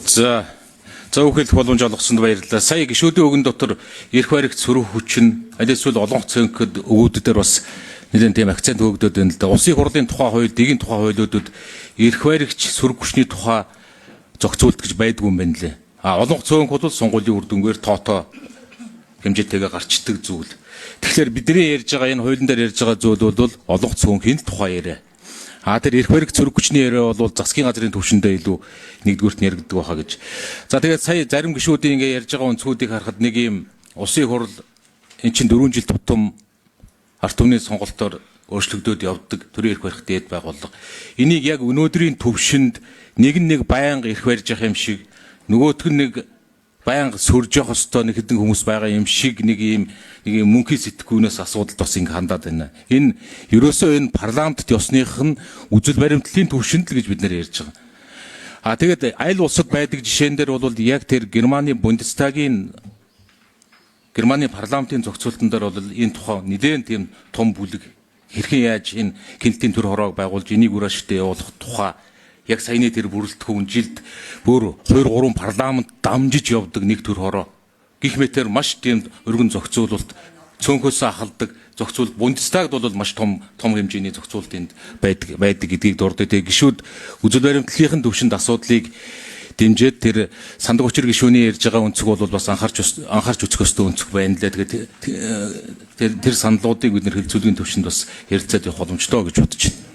За үхэл боломж олгосонд баярлалаа. Сая гишүүдийн өгөн дотор эрх баригт сөрөг хүчин, аль эсвэл олон цэнхэд өгүүдээр бас нэлээд тийм акцент өгөгдөд байна л да. Улсын хурлын тухай хууль, дэгийн тухай хуулиудад эрх баригч сөрөг хүчний тухай зохицуулт гэж байдгүй юм байна лээ. Олон цөөнх бол сонгуулийн үр дүнгээр тоотоо хэмжээтэйгээ гарчдаг зүйл. Тэгэхээр бидний ярьж байгаа энэ хуулийн дээр ярьж байгаа зүйл бол олон цөөнхийн тухай яриа. Тэр эрх баригт сөрөг хүчний яриа бол засгийн газрын түвшиндээ илүү нэгдүгürt нь яригддаг байхаа гэж. За тэгээд сая зарим гишүүдийн ингээ ярьж байгаа өнцгүүдийг харахад нэг юм улсын хурл эн чинь 4 жил тутам ард түмний сонголтоор өөрчлөгдөд явдаг төрийн эрх барих дээд байгууллага. Энийг яг өнөөдрийн түвшинд нэг байнга эрх барьж явах юм шиг, нөгөөх нь нэг байнга сөрж явах ёстой нэг хэдэн хүмүүс байгаа юм шиг нэг юм мөнхийн сэтгүүнээс асуудалд бас ингэ хандаад байна. Энэ ерөөсөө энэ парламентд ёсных нь үзэл баримтлалын түвшинд л гэж бид нэр ярьж байгаа. Тэгээд аль улсад байдаг жишээн дээр бол яг тэр Германы Бундестагийн Германы парламентын зохицуултан дээр бол энэ тухай нэгэн тийм том бүлэг хэрхэн яаж энэ хяналтын төр хороог байгуулж энийг үр ашигтай явуулах тухай яг саяны тэр бүрэлдэхүүн жилд бүр 2-3 парламент дамжиж явдаг нэг төр хороо гэх мэтэр маш тийм өргөн зохицуулалт цөөнхөөсөө ахалдаг зохицуулалт Бундестагд бол маш том хэмжээний зохицуулалт энд байдаг гэдгийг дурддаг. Тэгээ гишүүд үзэл баримтлалын төвшөнд асуудлыг дэмжиж тэр сандаг учир гишүүний ярьж байгаа өнцөг бол бас анхаарч үзэх ёстой өнцөг байна лээ. Тэгээд тэр саналуудыг бид нэр хэлцүүлгийн төвшөнд бас ярилцаад явах боломжтой гэж бодож байна.